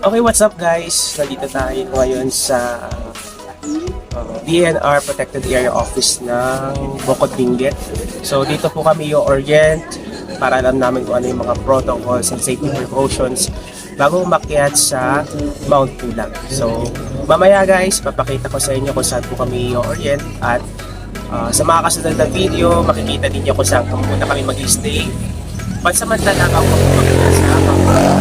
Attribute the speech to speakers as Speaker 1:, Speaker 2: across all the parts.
Speaker 1: Okay, what's up guys? Nandito tayo ngayon sa DNR Protected Area Office ng Bocod Benguet. So dito po kami i-orient para alam namin kung ano yung mga protocols and safety precautions bago umakyat sa Mount Pulag. So mamaya guys, papakita ko sa inyo kung saan po kami i-orient at sa mga kasunod na video, makikita ninyo kung saan muna kami mag-stay. Pansamantala ako umakyat sa Mount Pulag.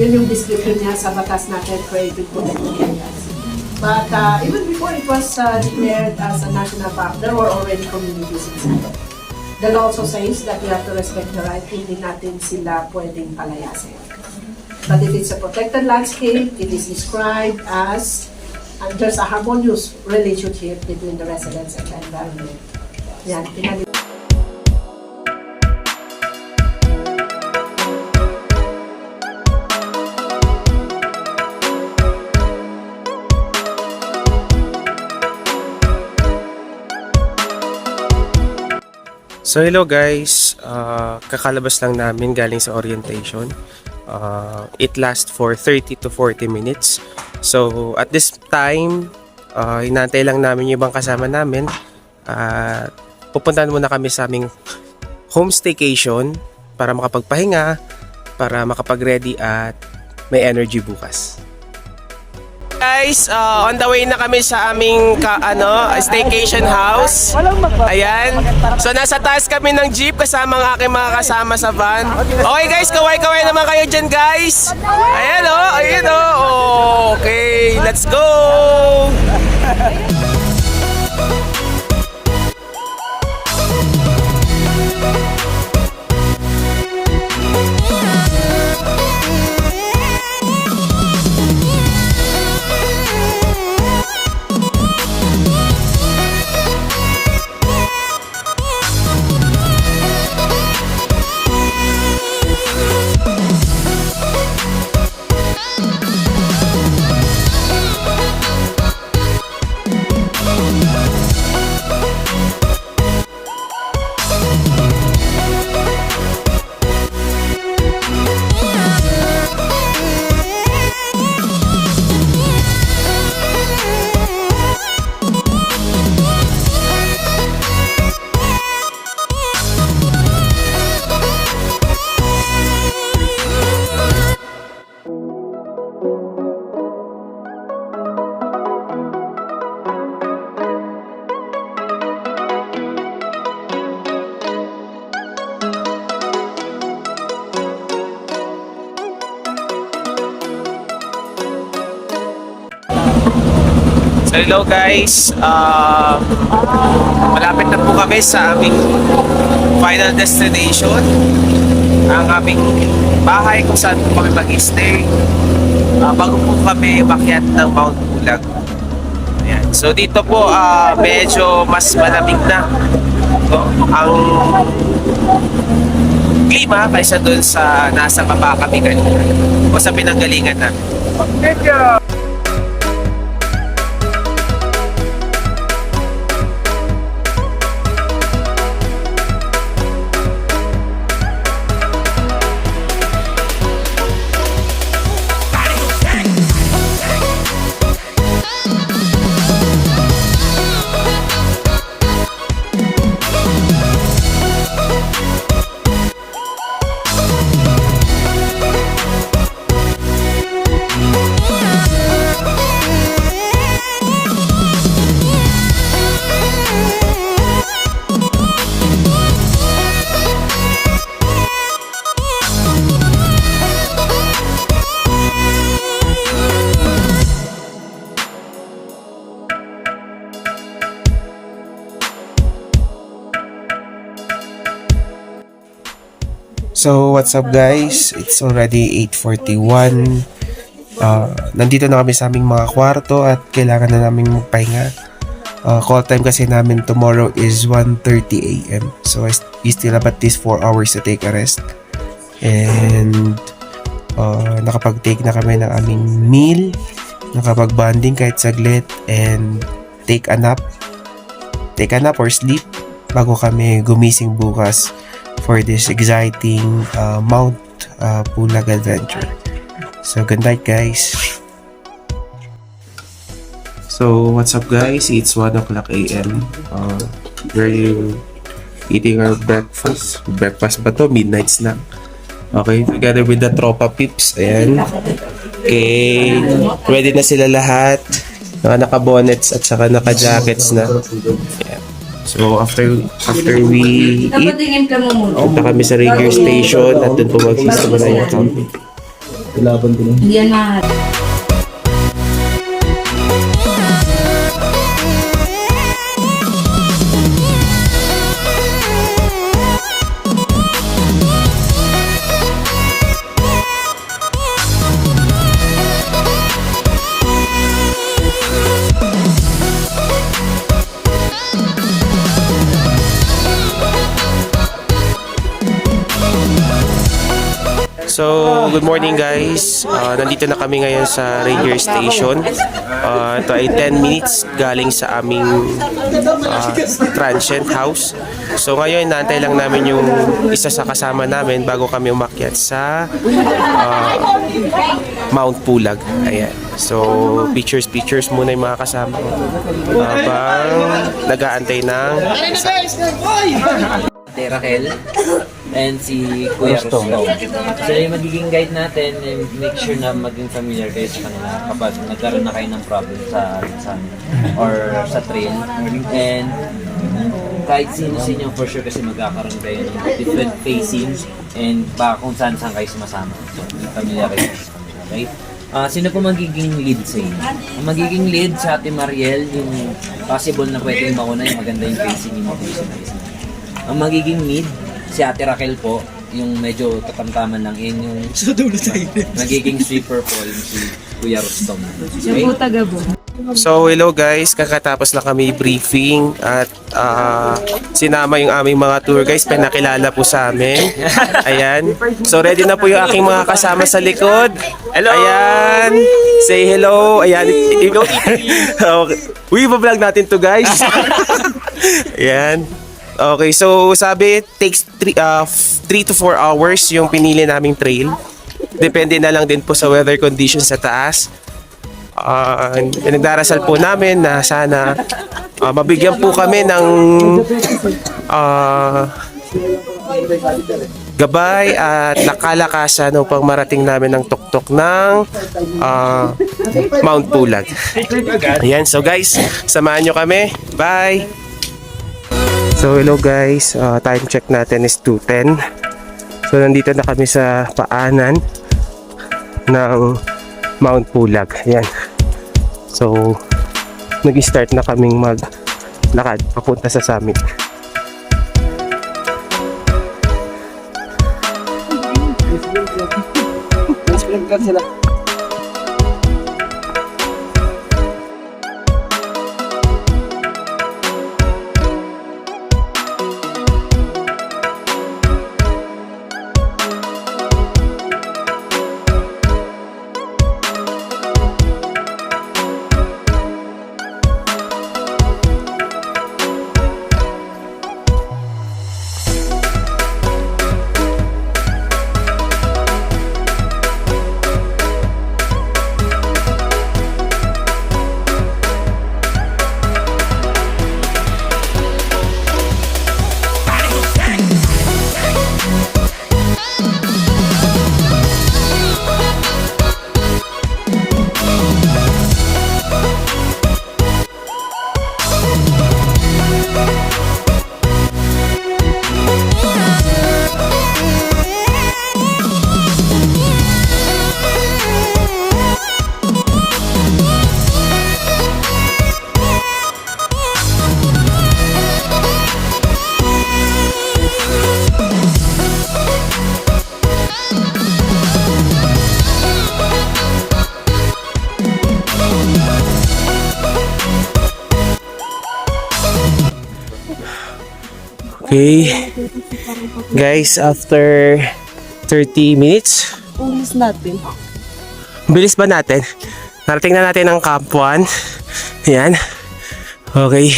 Speaker 2: Yun yung description niya sa batas natin, Creative Protected Areas. But even before it was declared as a national park, there were already communities inside. The law also says that we have to respect the right, hindi natin sila pwedeng palayasin. But if it's a protected landscape, it is described as, and there's a harmonious relationship between the residents and the environment. Yan,
Speaker 1: So hello guys, kakalabas lang namin galing sa orientation. It lasts for 30 to 40 minutes. So at this time, hinantay lang namin yung ibang kasama namin. Pupuntahan muna kami sa aming home staycation para makapagpahinga, para makapag-ready at may energy bukas. Guys, on the way na kami sa aming staycation house. Ayan. So nasa taas kami ng jeep kasama ang aking mga kasama sa van. Okay guys, kaway-kaway naman kayo dyan guys. Ayan o, ayan o. Okay, let's go! So hello guys, malapit na po kami sa aming final destination, ang aming bahay kung saan po kami mag-stay bago po kami umakyat ng Mount Pulag. Ayan. So dito po medyo mas malamig na ang klima kaysa dun sa nasa baba kami kanina o sa pinanggalingan namin. So what's up guys? It's already 8:41. Nandito na kami sa aming mga kwarto at kailangan na namin magpahinga. Call time kasi namin tomorrow is 1:30 a.m. So we still have at least 4 hours to take a rest. And nakapag-take na kami ng aming meal, nakapag-bonding kahit saglit, and take a nap or sleep bago kami gumising bukas for this exciting Mount Pulag adventure. So good night, guys. So what's up, guys? It's 1 o'clock a.m. We're eating our breakfast. Breakfast ba to? Midnight snack. Okay, together with the tropa pips. Ayan. Okay, ready na sila lahat. Naka-bonnets at saka naka-jackets na. Ayan. So after we eat,
Speaker 3: Napatingin ka mo muna.
Speaker 1: punta kami sa Ranger Station at doon po magsisimula yung camping.
Speaker 3: Hindi yan mahal.
Speaker 1: So, good morning, guys. Nandito na kami ngayon sa Ranger Station. Ito ay 10 minutes galing sa aming transient house. So, ngayon, naantay lang namin yung isa sa kasama namin bago kami umakyat sa Mount Pulag. Ayan. So, pictures muna yung mga kasama ko. Habang nag-aantay ng
Speaker 4: Ate Raquel and si Kuya Rostong. Sila yung magiging guide natin and make sure na maging familiar kayo sa kanila kapag nagkaroon na kayo ng problem sa or sa trail. And kahit sino sa inyo for sure kasi magkakaroon kayo ng different facings and baka kung saan kayo sumasama. So, familiar kayo sa kanila. Okay? Sino po magiging lead sa inyo? Ang magiging lead sa Ate Mariel, yung possible na pwedeng mauna yung maganda yung facing yung mga. Ang magiging mid, si Ate Raquel po, yung medyo katamtaman lang yun, yung magiging sweeper po, yung si Kuya Rostom. Okay?
Speaker 3: Yung taga-bo.
Speaker 1: So, hello guys. Kakatapos na kami briefing at sinama yung aming mga tour guys. Pinakilala po sa amin. Ayan. So, ready na po yung aking mga kasama sa likod. Hello! Ayan. Say hello. Ayan. Okay. Uy, iba-vlog natin to guys. Ayan. Okay, so sabi, it takes 3 to 4 hours yung pinili naming trail. Depende na lang din po sa weather conditions sa taas. Nagdarasal po namin na sana mabigyan po kami ng gabay at nakalakasan upang marating namin ng tuktok ng Mount Pulag. Ayan, so guys, samahan nyo kami. Bye! So hello guys, time check natin is 2:10. So nandito na kami sa paanan ng Mount Pulag. Ayan. So nag-start na kaming maglakad papunta sa summit. Okay. Guys, after 30 minutes.
Speaker 3: Ulis natin.
Speaker 1: Bilis ba natin? Narating na natin ang Camp 1. Ayan. Okay.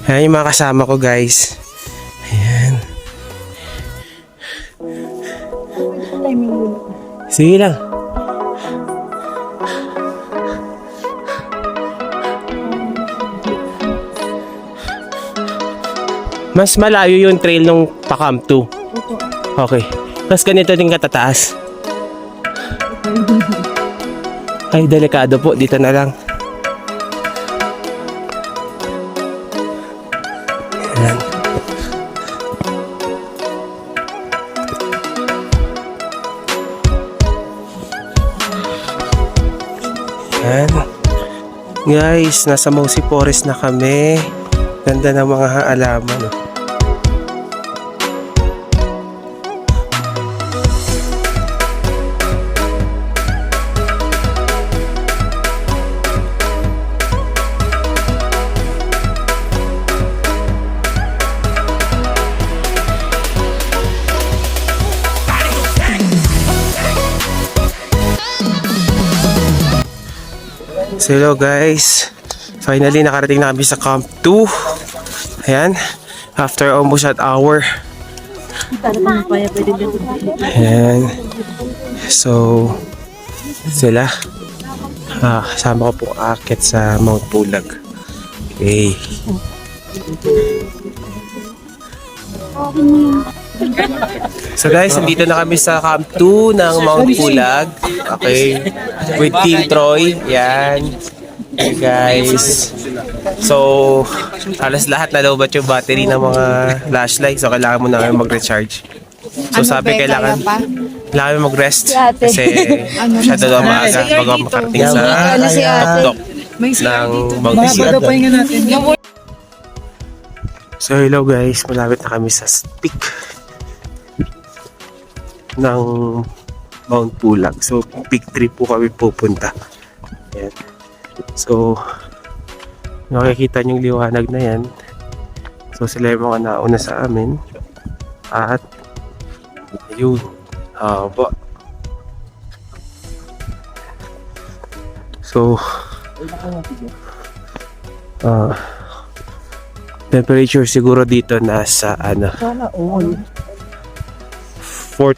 Speaker 1: Ayan yung mga kasama ko, guys. Ayan. Sige lang. Mas malayo yung trail nung pa-Camp 2. Okay. Mas ganito din katataas. Ay, delikado po. Dito na lang. Ayan. Ayan. Guys, nasa Mosi Forest na kami. Ganda ng mga halaman. So hello guys, finally nakarating na kami sa Camp 2. Ayan, after almost an hour. Ayan. So sila kasama ko po aakyat sa Mount Pulag. Okay. So guys, nandito na kami sa Camp 2 ng Mount Pulag. Okay. With Team Troy. Yan. Hey guys. So, alas lahat na lobat yung battery ng mga flashlight. So, kailangan mo na kayo mag-recharge. So, sabi kailangan mag-rest. Kasi masyado daw maaga bago ako makarating sa tuktok ng Mount Pulag. So, hello guys. Malapit na kami sa peak ng Mount Pulag. So, peak 3 po kami pupunta. Ayan. So, nakikita niyong liwanag na yan. So, sila yung mga nauna sa amin. At, yun. Haba. So, temperature siguro dito nasa 4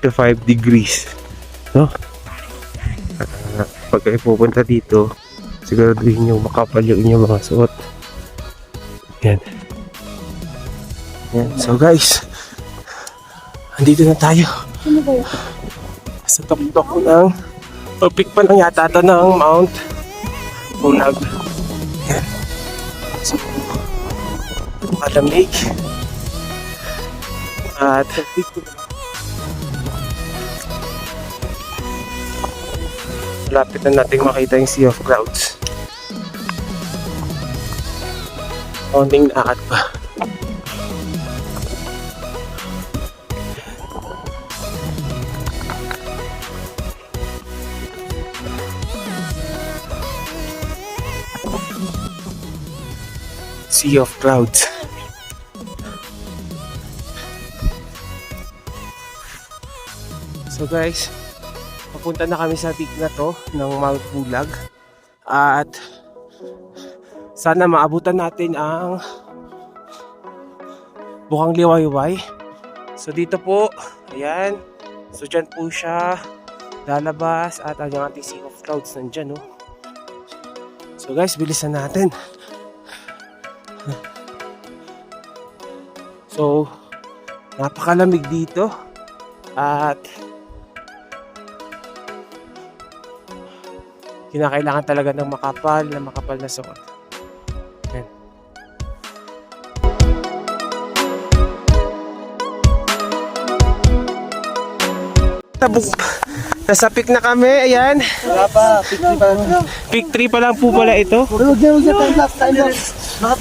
Speaker 1: to 5 degrees. No? Pag kayo pupunta dito, siguraduhin nyo makapal yung inyong mga suot. Yan. Yan. So guys, andito na tayo. Sa tuktok ng peak pa lang yata ito ng Mount Pulag. Yan. So, malamig. At lapit na natin makita yung Sea of Clouds. Konting lakad pa. Sea of Clouds. So guys, papunta na kami sa peak na to ng Mount Pulag. At sana maabutan natin ang Bukang Liwayway. So dito po, ayan. So dyan po siya lalabas at ang ating Sea of Clouds nandyan, no? So guys, bilisan natin. So, napakalamig dito. At kinakailangan talaga ng makapal na suot. Ayan. Nasa peak na kami, ayan.
Speaker 5: Wala pa, peak 3 pa lang.
Speaker 1: Peak 3 pa lang po pala ito.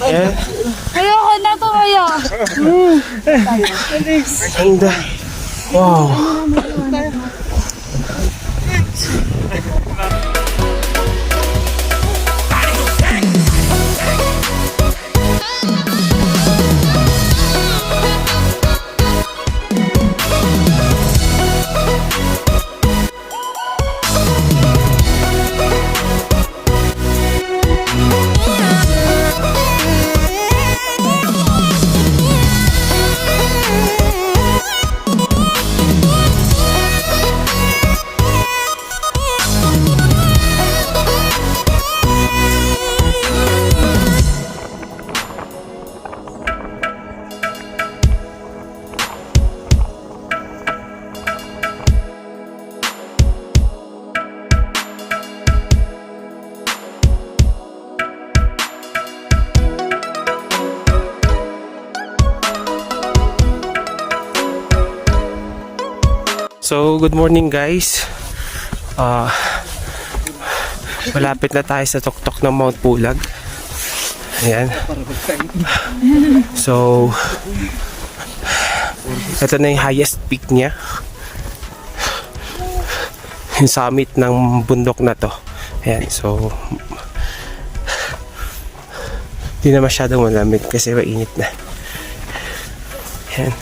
Speaker 1: Ayan.
Speaker 3: Ayoko na to kaya.
Speaker 1: Ganda. Wow. So, good morning guys. Malapit na tayo sa tuktok ng Mount Pulag. Ayan. So, ito na yung highest peak niya. Yung summit ng bundok na to. Ayan, so hindi na masyadong malamig kasi mainit na. Ayan.